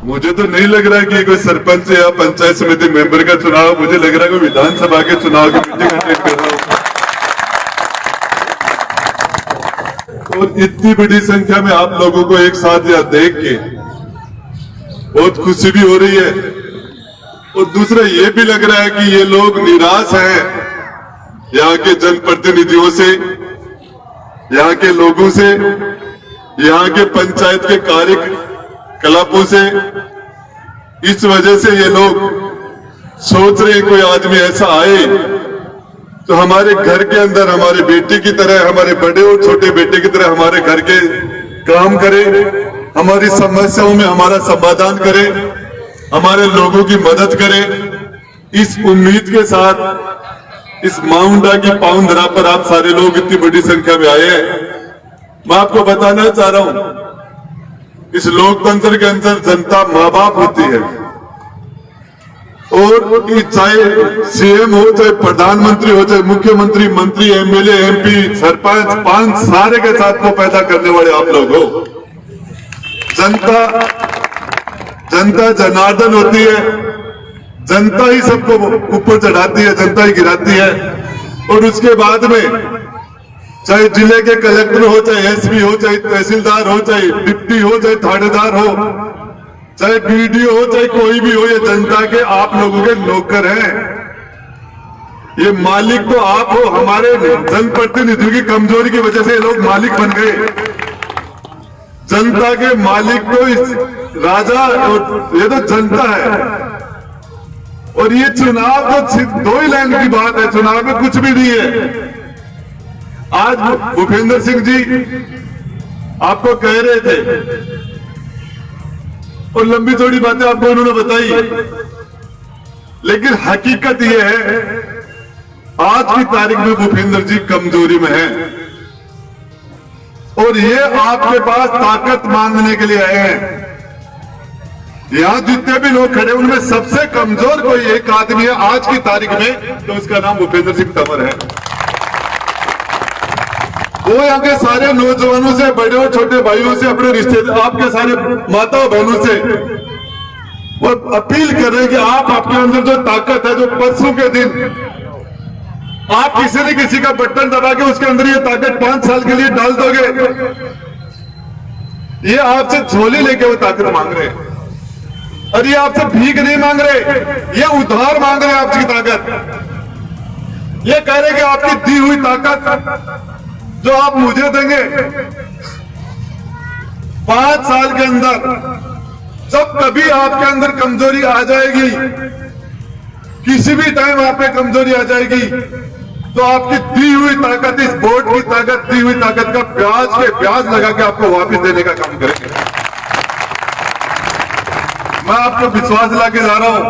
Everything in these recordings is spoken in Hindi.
मुझे तो नहीं लग रहा है कि कोई सरपंच या पंचायत समिति मेंबर का चुनाव, मुझे लग रहा है कोई विधानसभा के चुनाव की मीटिंग अटेंड कर रहा हूं। और इतनी बड़ी संख्या में आप लोगों को एक साथ यहां देख के बहुत खुशी भी हो रही है, और दूसरा ये भी लग रहा है कि ये लोग निराश हैं यहाँ के जनप्रतिनिधियों से, यहाँ के लोगों से, यहाँ के पंचायत के कार्यकलापों से। इस वजह से ये लोग सोच रहे कोई आदमी ऐसा आए तो हमारे घर के अंदर हमारे बेटे की तरह, हमारे बड़े और छोटे बेटे की तरह हमारे घर के काम करे, हमारी समस्याओं में हमारा समाधान करे, हमारे लोगों की मदद करे। इस उम्मीद के साथ इस माउंडा की पाउंधरा पर आप सारे लोग इतनी बड़ी संख्या में आए हैं। मैं आपको बताना चाह रहा हूं, इस लोकतंत्र के अंदर जनता मां बाप होती है, और चाहे सीएम हो, चाहे प्रधानमंत्री हो, चाहे मुख्यमंत्री, मंत्री, एमएलए, एमपी, सरपंच, पंच, सारे के साथ को पैदा करने वाले आप लोग हो। जनता जनार्दन होती है, जनता ही सबको ऊपर चढ़ाती है, जनता ही गिराती है। और उसके बाद में चाहे जिले के कलेक्टर हो, चाहे एसपी हो, चाहे तहसीलदार हो, चाहे डिप्टी हो, चाहे थानेदार हो, चाहे बीडीओ हो, चाहे कोई भी हो, ये जनता के आप लोगों के नौकर हैं। ये मालिक तो आप हो। हमारे जनप्रतिनिधियों की कमजोरी की वजह से ये लोग मालिक बन गए। जनता के मालिक तो इस राजा, और ये तो जनता है। और ये चुनाव तो सिर्फ 2 ही लाइन की बात है, चुनाव में कुछ भी नहीं है। आज भूपेंद्र सिंह जी आपको कह रहे थे और लंबी थोड़ी बातें आपको उन्होंने बताई, लेकिन हकीकत यह है आज की तारीख में भूपेंद्र जी कमजोरी में हैं, और ये आपके पास ताकत मांगने के लिए आए हैं। यहां जितने भी लोग खड़े उनमें सबसे कमजोर कोई एक आदमी है आज की तारीख में, तो उसका नाम भूपेंद्र सिंह तंवर है। वो यहाँ के सारे नौजवानों से, बड़े और छोटे भाइयों से, अपने रिश्तेदार, आपके सारे माताओं बहनों से वो अपील कर रहे हैं कि आप आपके अंदर जो ताकत है, जो परसों के दिन आप किसी न किसी का बटन दबा के उसके अंदर ये ताकत 5 साल के लिए डाल दोगे, ये आपसे झोली लेके वो ताकत मांग रहे हैं। और ये आपसे भीख नहीं मांग रहे, ये उधार मांग रहे हैं आपकी ताकत। ये कह रहे कि आपकी दी हुई ताकत जो आप मुझे देंगे 5 साल के अंदर, जब कभी आपके अंदर कमजोरी आ जाएगी, किसी भी टाइम आप में कमजोरी आ जाएगी, तो आपकी दी हुई ताकत, इस बोर्ड की ताकत, दी हुई ताकत का ब्याज लगा के आपको वापस देने का काम करेंगे। मैं आपको विश्वास दिला के जा रहा हूं।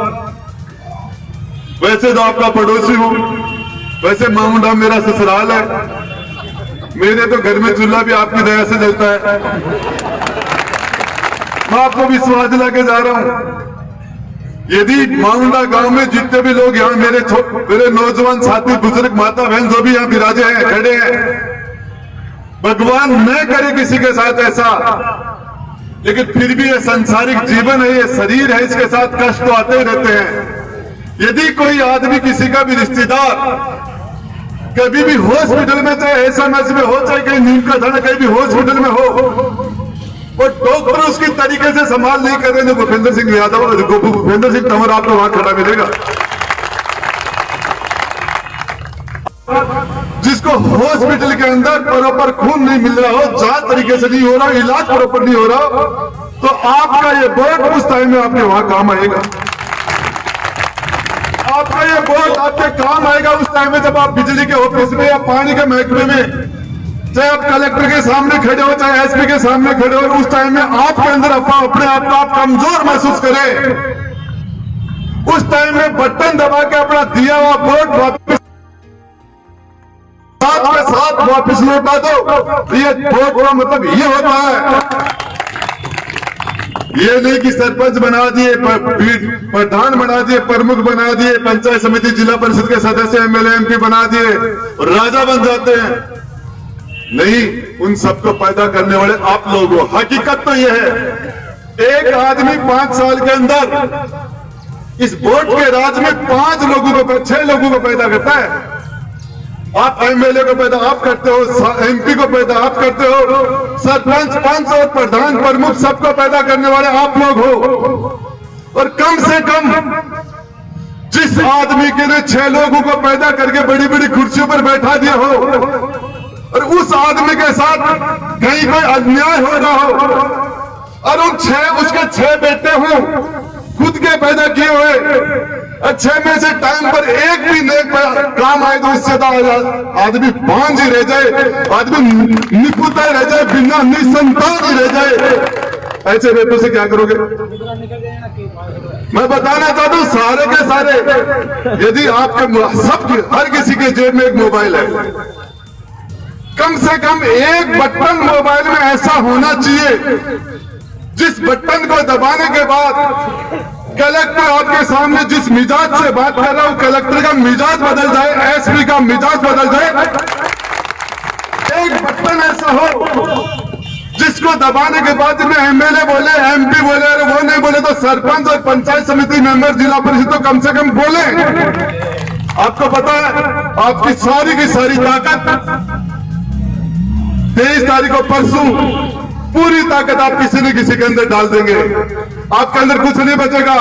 वैसे तो आपका पड़ोसी हूं, वैसे माउंडा मेरा ससुराल है, मेरे तो घर में चूल्हा भी आपकी दया से जलता है। मैं आपको विश्वास दिला के जा रहा हूं, यदि माउंडा गांव में जितने भी लोग यहाँ मेरे नौजवान साथी, बुजुर्ग, माता बहन जो भी यहाँ विराजे हैं, खड़े हैं, भगवान न करे किसी के साथ ऐसा, लेकिन फिर भी ये सांसारिक जीवन है, ये शरीर है, इसके साथ कष्ट तो आते ही रहते हैं। यदि कोई आदमी, किसी का भी रिश्तेदार कभी भी हॉस्पिटल में, चाहे एसएमएस में हो, चाहे कहीं नीम का दाना कहीं भी हॉस्पिटल में हो, और डॉक्टर उसकी तरीके से संभाल नहीं कर रहे, तो भूपेंद्र सिंह यादव, भूपेंद्र सिंह तंवर आपको वहां खड़ा मिलेगा। जिसको हॉस्पिटल के अंदर प्रॉपर खून नहीं मिल रहा हो, जांच तरीके से नहीं हो रहा, इलाज प्रॉपर नहीं हो रहा, तो आपका ये बोर्ड उस टाइम में आपके वहां काम आएगा। आपका ये बोर्ड आपके काम आएगा उस टाइम में जब आप बिजली के ऑफिस में या पानी के महकमे में, चाहे आप कलेक्टर के सामने खड़े हो, चाहे एसपी के सामने खड़े हो, उस टाइम में आपके अंदर अपने आप को आप कमजोर महसूस करें, उस टाइम में बटन दबा के अपना दिया हुआ बोर्ड वापस के साथ वापस लौटा दो। ये बोर्ड का मतलब ये होता है, ये नहीं कि सरपंच बना दिए, प्रधान बना दिए, प्रमुख बना दिए, पंचायत समिति, जिला परिषद के सदस्य, एमएलए, एमपी बना दिए और राजा बन जाते हैं। नहीं, उन सबको पैदा करने वाले आप लोग हो। हकीकत तो यह है एक आदमी 5 साल के अंदर इस वोट के राज में 5 लोगों को 6 लोगों को पैदा करता है। आप एमएलए को पैदा आप करते हो, एमपी को पैदा आप करते हो, सरपंच, पंच और प्रधान प्रमुख सबको पैदा करने वाले आप लोग हो। और कम से कम जिस आदमी के लिए 6 लोगों को पैदा करके बड़ी बड़ी कुर्सियों पर बैठा दिया हो और उस आदमी के साथ कहीं कोई अन्याय हो रहा हो और उन 6 उसके 6 बेटे हों खुद के पैदा किए हुए, 6 में से टाइम पर एक भी नेक काम आए तो इससे आदमी बांझ ही रह जाए, आदमी निपुता रह जाए, बिना निसंतान ही रह जाए। ऐसे बेटों से क्या करोगे? मैं बताना चाहता हूं सारे के सारे, यदि आपके सबके हर किसी के जेब में एक मोबाइल है, कम से कम एक बटन मोबाइल में ऐसा होना चाहिए जिस बटन को दबाने के बाद कलेक्टर आपके सामने जिस मिजाज से बात कर रहा हूं, कलेक्टर का मिजाज बदल जाए, एसपी का मिजाज बदल जाए। एक बटन ऐसा हो जिसको दबाने के बाद में एमएलए बोले, एमपी बोले, अरे वो नहीं बोले तो सरपंच और पंचायत समिति मेंबर, जिला परिषद तो कम से कम बोले। आपको पता है आपकी सारी की सारी ताकत 23 तारीख को परसों पूरी ताकत आप किसी न किसी के अंदर डाल देंगे, आपके अंदर कुछ नहीं बचेगा।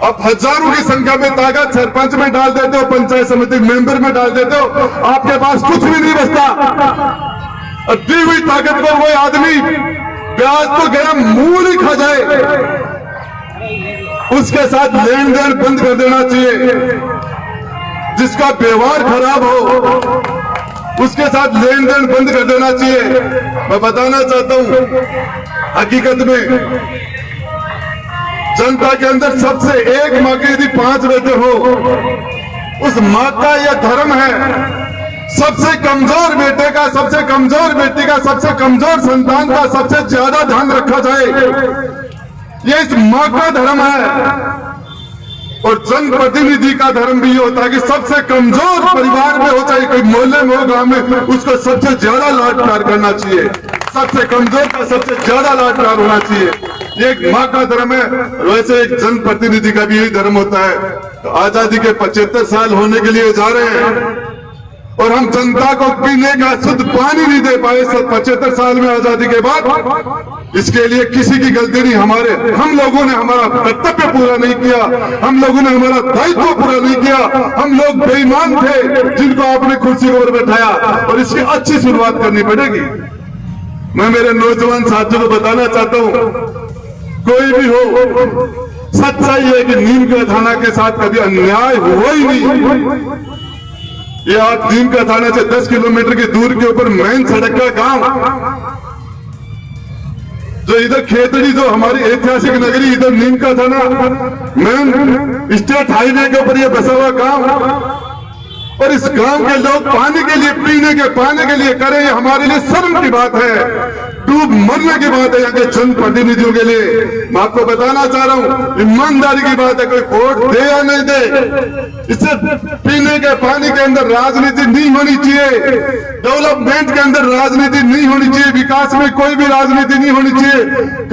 आप हजारों की संख्या में ताकत सरपंच में डाल देते हो, पंचायत समिति मेंबर में डाल देते हो, आपके पास कुछ भी नहीं बचता। और दी हुई ताकत को वो आदमी प्याज तो गरम मुंह ही खा जाए, उसके साथ लेन देन बंद कर देना चाहिए। जिसका व्यवहार खराब हो उसके साथ लेन देन बंद कर देना चाहिए। मैं बताना चाहता हूं हकीकत में जनता के अंदर सबसे एक माँ के यदि 5 बेटे हो, उस माँ का यह धर्म है सबसे कमजोर बेटे का, सबसे कमजोर बेटी का, सबसे कमजोर संतान का सबसे ज्यादा ध्यान रखा जाए। ये इस माँ का धर्म है। और जनप्रतिनिधि का धर्म भी ये होता है कि सबसे कमजोर परिवार में हो, चाहे कोई मोहल्ले में हो, गांव में, उसको सबसे ज्यादा लाड प्यार करना चाहिए। सबसे कमजोर का सबसे ज्यादा लाड प्यार होना चाहिए। ये एक माँ का धर्म है। वैसे एक जनप्रतिनिधि का भी यही धर्म होता है। तो आजादी के 75 साल होने के लिए जा रहे हैं और हम जनता को पीने का शुद्ध पानी नहीं दे पाए 75 साल में आजादी के बाद। इसके लिए किसी की गलती नहीं, हम लोगों ने हमारा कर्तव्य पूरा नहीं किया, हम लोगों ने हमारा दायित्व पूरा नहीं किया। हम लोग बेईमान थे जिनको आपने कुर्सी पर बैठाया और इसकी अच्छी शुरुआत करनी पड़ेगी। मैं मेरे नौजवान साथियों को बताना चाहता हूं, कोई भी हो, सच्चाई है कि नीम का थाना के साथ कभी अन्याय हुआ ही नहीं। ये आप नीम का थाना से 10 किलोमीटर की दूर के ऊपर मेन सड़क का गांव, जो इधर खेतड़ी, जो हमारी ऐतिहासिक नगरी, इधर नीम का थाना मेन स्टेट हाईवे के ऊपर ये बसा हुआ गांव, और इस गांव के लोग पानी के लिए, पीने के पानी के लिए करें, ये हमारे लिए शर्म की बात है, डूब मरने की बात है यहाँ के जनप्रतिनिधियों के लिए। मैं आपको बताना चाह रहा हूँ, ईमानदारी की बात है, कोई वोट दे या नहीं दे, इससे पीने के पानी के अंदर राजनीति नहीं होनी चाहिए, डेवलपमेंट के अंदर राजनीति नहीं होनी चाहिए, विकास में कोई भी राजनीति नहीं होनी चाहिए।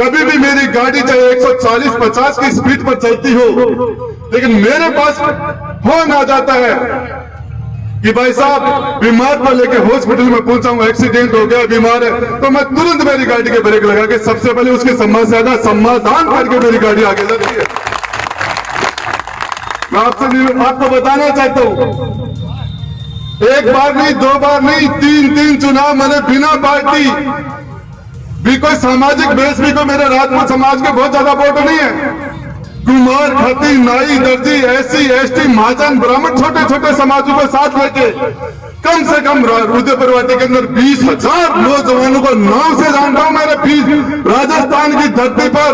कभी भी मेरी गाड़ी चाहे 140-50 की स्पीड पर चलती हो, लेकिन मेरे पास फोन आ जाता है कि भाई साहब बीमार को लेके हॉस्पिटल में पहुंचा हूं, एक्सीडेंट हो गया, बीमार है, तो मैं तुरंत मेरी गाड़ी के ब्रेक लगा के सबसे पहले उसकी समस्या का समाधान करके मेरी गाड़ी आगे जाती है। मैं आपको बताना चाहता हूं, एक बार नहीं, 2 बार नहीं, 3 चुनाव मैंने बिना पार्टी भी, कोई सामाजिक बेस भी, को मेरे राजपूत समाज के बहुत ज्यादा वोट नहीं है, कुमार, खती, नाई, दर्जी, एससी, एसटी, महाजन, ब्राह्मण, छोटे छोटे समाजों को साथ लेके कम से कम रुद्रप्रवाटी के अंदर 20,000 नौजवानों को नाम से जानता हूं। मेरे 20 राजस्थान की धरती पर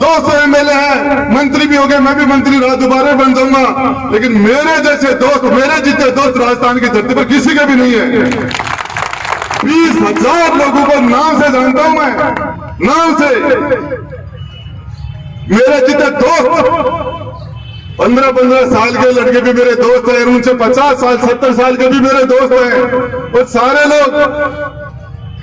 200 एमएलए हैं, मंत्री भी हो गए, मैं भी मंत्री रहा, दोबारा बन जाऊंगा, लेकिन मेरे जैसे दोस्त, मेरे जितने दोस्त राजस्थान की धरती पर किसी के भी नहीं है। 20,000 लोगों को नाम से जानता हूं मैं, नाम से। मेरे जितने दोस्त 15-15 साल के लड़के भी मेरे दोस्त हैं, उनसे 50 साल 70 साल के भी मेरे दोस्त हैं, और सारे लोग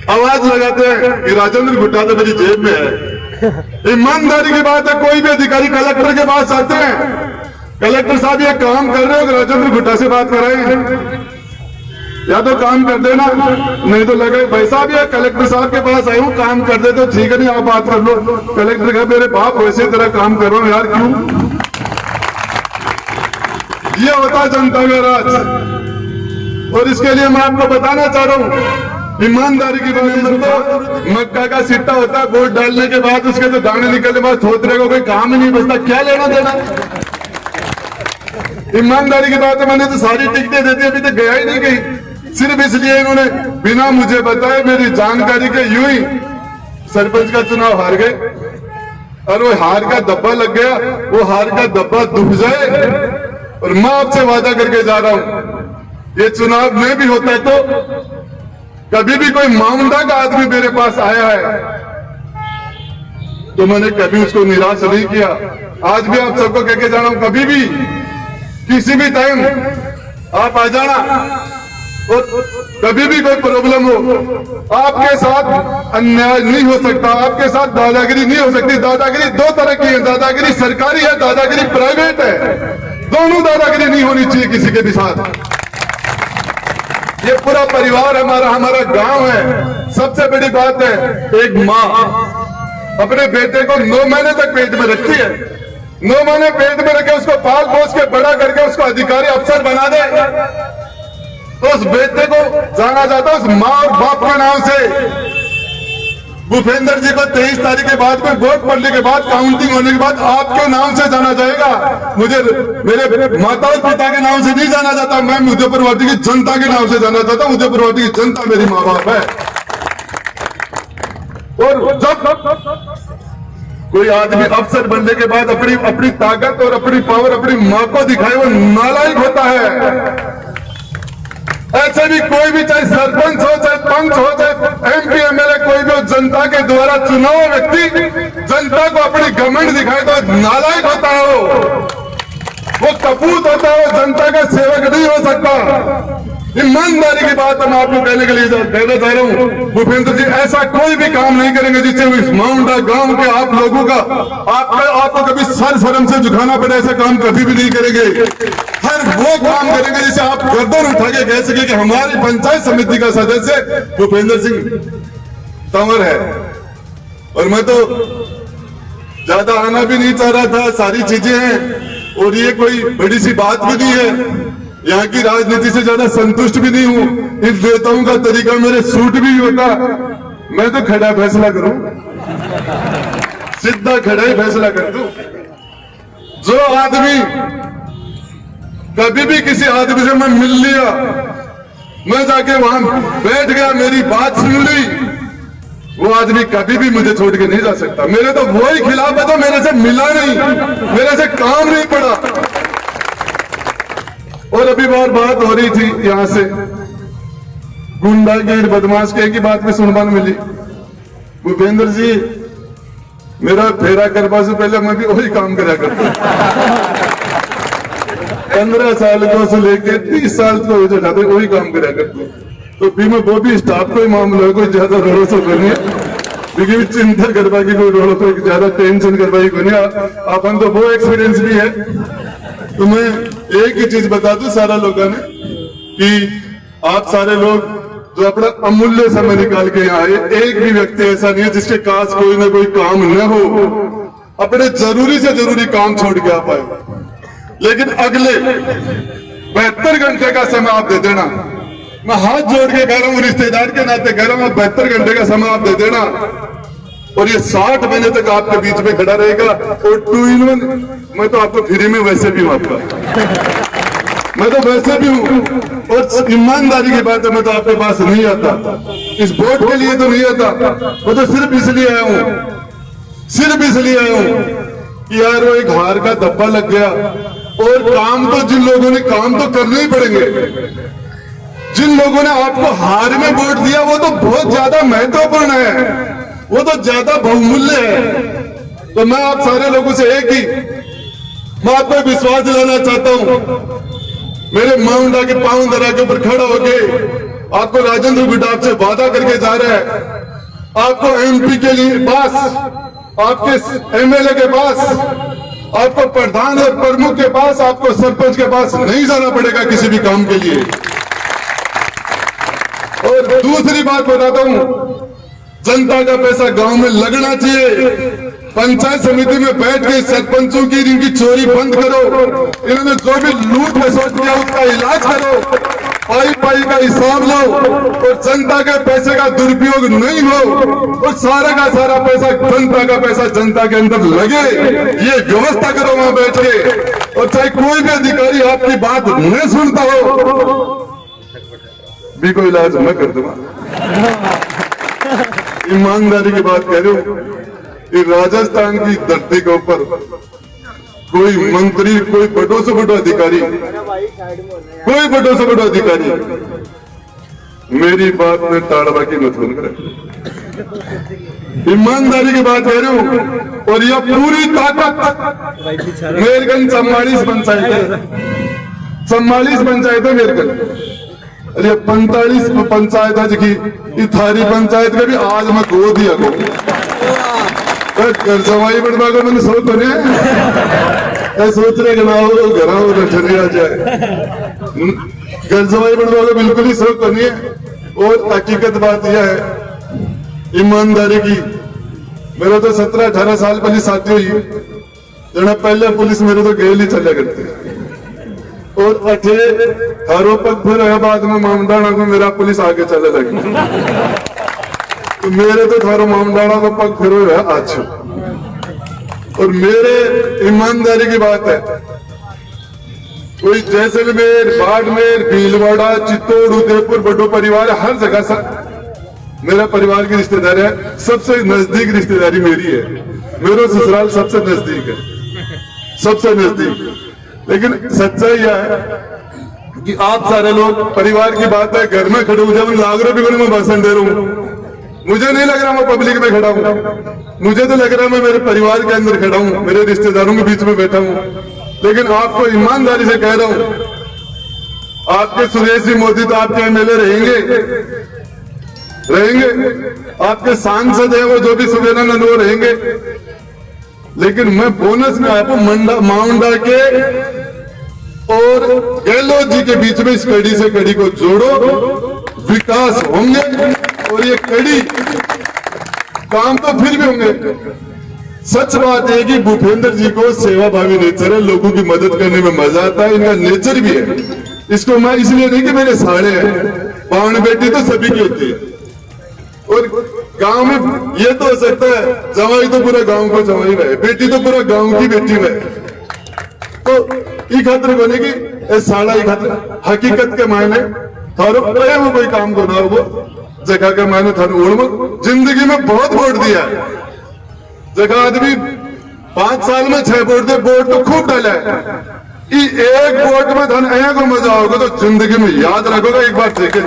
आवाज लगाते हैं कि राजेंद्र गुड्डा तो मेरी जेब में है, ईमानदारी की बात है, कोई भी अधिकारी कलेक्टर के पास आते हैं, कलेक्टर साहब ये काम कर रहे हो, राजेंद्र गुड्डा से बात कराएं, या तो काम कर देना, नहीं तो लगे भाई साहब ये कलेक्टर साहब के पास आए हूँ, काम कर दे तो ठीक है, नहीं आप बात कर लो। कलेक्टर कहा मेरे बाप वैसे तरह काम कर रहा हूँ यार, क्यों? ये होता है जनता का राज। और इसके लिए मैं आपको बताना चाह रहा हूँ, ईमानदारी की बात तो मक्का का सिट्टा होता है, वोट डालने के बाद उसके तो दाने निकलने के बाद थोतरे को कोई काम ही नहीं बचता, क्या लेना देना। ईमानदारी की बात है, मैंने तो सारी टिकटें देती, अभी तक गया ही नहीं कहीं, सिर्फ इसलिए इन्होंने बिना मुझे बताए मेरी जानकारी के यूं ही सरपंच का चुनाव हार गए, और वो हार का धब्बा लग गया, वो हार का धब्बा दुख जाए। और मैं आपसे वादा करके जा रहा हूं, ये चुनाव में भी होता है तो कभी भी कोई मामला का आदमी मेरे पास आया है तो मैंने कभी उसको निराश नहीं किया। आज भी आप सबको कह के जा रहा हूं, कभी भी किसी भी टाइम आप आ जाना, और कभी भी कोई प्रॉब्लम हो, आपके साथ अन्याय नहीं हो सकता, आपके साथ दादागिरी नहीं हो सकती। दादागिरी दो तरह की है, दादागिरी सरकारी है, दादागिरी प्राइवेट है, दोनों दादागिरी नहीं होनी चाहिए किसी के भी साथ। ये पूरा परिवार हमारा गांव है। सबसे बड़ी बात है, एक माँ अपने बेटे को 9 महीने तक पेट में रखती है, 9 महीने पेट में रखे, उसको पाल पोस के बड़ा करके उसको अधिकारी अफसर बना दे, तो उस बेटे को जाना जाता है उस माँ और बाप के नाम से। भूपेंद्र जी को 23 तारीख के बाद में वोट पड़ने के बाद, काउंटिंग होने के बाद आपके नाम से जाना जाएगा। मुझे मेरे माता और पिता के नाम से नहीं जाना जाता, मैं मुजफ्फरवादी की जनता के नाम से जाना चाहता हूं। मुजफ्फरवादी की जनता मेरी माँ बाप है। और जब कोई आदमी अफसर बनने के बाद अपनी ताकत और अपनी पावर अपनी माँ को दिखाए, वो नालायक होता है। ऐसे भी कोई भी, चाहे सरपंच हो, चाहे पंच हो, चाहे एमपी एमएलए, कोई भी जनता के द्वारा चुनाव व्यक्ति जनता को अपनी घमंड दिखाए तो नालायक होता है, वो कपूत होता है, वो जनता का सेवक नहीं हो सकता। ईमानदारी की बात मैं आपको कहने के लिए कहना चाह रहा हूँ, भूपेंद्र जी ऐसा कोई भी काम नहीं करेंगे जिससे इस माउंटा गांव के आप लोगों का आपको कभी सर शर्म से झुकाना पड़े, ऐसा काम कभी भी नहीं करेंगे। हर वो काम करेंगे जिसे आप गर्दन उठा के कह सके कि हमारी पंचायत समिति का सदस्य भूपेंद्र सिंह तंवर है। और मैं तो ज्यादा आना भी नहीं चाह रहा था, सारी चीजें हैं, और ये कोई बड़ी सी बात भी नहीं है। यहाँ की राजनीति से ज्यादा संतुष्ट भी नहीं हूं। इन नेताओं का तरीका मेरे सूट भी होता, मैं तो खड़ा फैसला करूं, सीधा खड़ा ही फैसला कर दूं। जो आदमी कभी भी किसी आदमी से मैं मिल लिया, मैं जाके वहां बैठ गया, मेरी बात सुन ली, वो आदमी कभी भी मुझे छोड़ के नहीं जा सकता। मेरे तो वही खिलाफ है, तो मेरे से मिला नहीं, मेरे से काम नहीं पड़ा। और अभी बात हो रही थी यहां से गुंडागर्दी बदमाश के, एक ही बात में सुनवान मिली, भूपेंद्र जी मेरा फेरा करवा से पहले मैं भी वही काम करा करता। 15 साल को से लेके 30 साल को हो जाते वही काम करा करता। तो भी मैं वो भी स्टाफ को ही मामला है, कोई ज्यादा भरोसा करनी है, चिंता करवा की कोई रोड़ो, कोई ज्यादा टेंशन करवाई को नहीं। अपन तो वो एक्सपीरियंस भी है। तो मैं एक ही चीज बता दूं सारा लोगों ने, कि आप सारे लोग जो अपना अमूल्य समय निकाल के यहाँ आए, एक भी व्यक्ति ऐसा नहीं है जिसके पास कोई ना कोई काम न हो, अपने जरूरी से जरूरी काम छोड़ के आ पाए। लेकिन अगले 72 घंटे का समय आप दे देना, मैं हाथ जोड़ के कह रहा हूँ, रिश्तेदार के नाते कह रहा हूँ, 72 घंटे का समय आप दे देना, और ये 60 महीने तक आपके बीच में खड़ा रहेगा। और 2 in 1 मैं तो आपको फ्री में वैसे भी हूँ, आपका मैं तो वैसे भी हूँ। और ईमानदारी की बात है, मैं तो आपके पास नहीं आता, इस वोट के लिए तो नहीं आता, मैं तो सिर्फ इसलिए आया हूँ कि यार वो एक हार का धब्बा लग गया। और काम तो जिन लोगों ने काम तो करने ही पड़ेंगे, जिन लोगों ने आपको हार में वोट दिया वो तो बहुत ज्यादा महत्वपूर्ण है, वो तो ज्यादा बहुमूल्य है। तो मैं आप सारे लोगों से एक ही मैं आपको विश्वास दिलाना चाहता हूं, मेरे माउंटा के पांव दरा के ऊपर खड़ा होके आपको राजेंद्र गुड्डा आपसे वादा करके जा रहा है, आपको एमपी के लिए बस आपके एमएलए के पास, आपको प्रधान और प्रमुख के पास, आपको सरपंच के पास नहीं जाना पड़ेगा किसी भी काम के लिए। और दूसरी बात बताता हूं, जनता का पैसा गांव में लगना चाहिए। पंचायत समिति में बैठ के सरपंचों की इनकी चोरी बंद करो, इन्होंने जो भी लूट खसोट किया उसका इलाज करो, पाई पाई का हिसाब लो और जनता के पैसे का दुरुपयोग नहीं हो और सारा का सारा पैसा जनता के अंदर लगे, ये व्यवस्था करो वहां बैठ के। और चाहे कोई भी अधिकारी आपकी बात नहीं सुनता हो भी कोई इलाज मैं कर दूंगा। ईमानदारी की बात कह रहे हो, ये राजस्थान की धरती के ऊपर कोई मंत्री, कोई बड़ों से बड़ा अधिकारी, कोई बड़ों से बड़ा अधिकारी मेरी बात में ताड़बाकी मत सुनकर, ईमानदारी की बात कह रहे हो। और यह पूरी ताकत मेरगंज 44 पंचायत है, 44 पंचायत है मेरगंज। अरे 45 पंचायत है जी, थारी पंचायत में भी आज मैं खो दिया को घर जवाई बनवा को मैंने सोच तो नहीं सोच रहे कि ना हो घर हो ठरिया जाए, घर जवाई बनवा को बिल्कुल ही सोच तो नहीं है। और हकीकत बात यह है ईमानदारी की, मेरा तो 17-18 साल पहले शादी हुई, जना पहले पुलिस मेरे तो गेल ही चला करती और अठे हरों पर फिर बाद में मामदाना को मेरा पुलिस आगे चले लगी, तो मेरे तो थारो मामदाना को पग फिर है आज। और मेरे ईमानदारी की बात है, कोई जैसलमेर, बाड़मेर, भीलवाड़ा, चित्तौड़, उदयपुर बड़ो परिवार है, हर जगह से मेरा परिवार की रिश्तेदारी है। सबसे नजदीक रिश्तेदारी मेरी है, मेरा ससुराल सबसे नजदीक है, सबसे नजदीक। लेकिन सच्चाई यह है कि आप सारे लोग, परिवार की बात है, घर में खड़े हो जाए लाग रहे भी मैं भाषण दे रहा हूं, मुझे नहीं लग रहा मैं पब्लिक में खड़ा हूं, मुझे तो लग रहा मैं मेरे परिवार के अंदर खड़ा हूं, मेरे रिश्तेदारों के बीच में बैठा हूं। लेकिन आपको ईमानदारी से कह रहा हूं, आपके सुरेश जी मोदी तो आपके एमएलए रहेंगे, आपके सांसद है वो जो भी सुबेरानंद वो रहेंगे, लेकिन मैं बोनस में आपको माउंडा के और गहलोत जी के बीच में इस कड़ी से कड़ी को जोड़ो, विकास होंगे। और ये कड़ी काम तो फिर भी होंगे। सच बात है कि भूपेंद्र जी को सेवाभावी नेचर है, लोगों की मदद करने में मजा आता है, इनका नेचर भी है। इसको मैं इसलिए नहीं कि मेरे साड़े हैं, बाण बेटी तो सभी की होती है। और गांव में ये तो हो सकता है जवाई तो पूरा गांव को जवाई रहे, बेटी तो पूरा गांव की बेटी रहे, तो ये खतरे बनेगी साड़ा ही खतरा। हकीकत के मायने थारो प्रेम कोई काम को ना हो, जगह के मायने थारो ओढ़ जिंदगी में बहुत वोट दिया है, जगह आदमी 5 साल में 6 वोट दे, वोट तो खूब डाला है, एक वोट में धन ऐ को मजा होगा तो जिंदगी में याद रखोगा, एक बार देखे।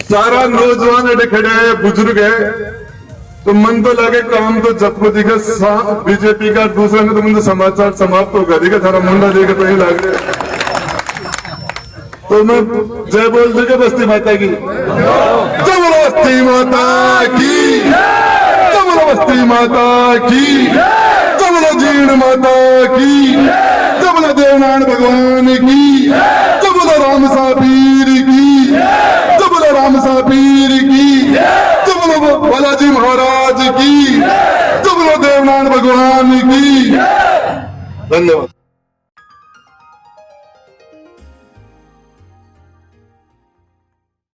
सारा नौजवान अड़े खड़े हैं, बुजुर्ग है, तो मन तो लगे काम तो जब को दिखे बीजेपी का दूसरे ने तो मुझे समाचार समाप्त होगा, दिखे थारा मुंडा देखे तो ही लग रहे। तो मैं जय बोल दूंगा बस्ती माता की, जय बोलो बस्ती माता की, जय बोलो बस्ती माता की, जय बोलो जीण माता की, जय बोलो देवनारायण भगवान की, जय बोलो राम साबीर की, जय बोलो राम साबीर की, जय बोलो बालाजी महाराज की, जय बोलो देवनारायण भगवान की। धन्यवाद।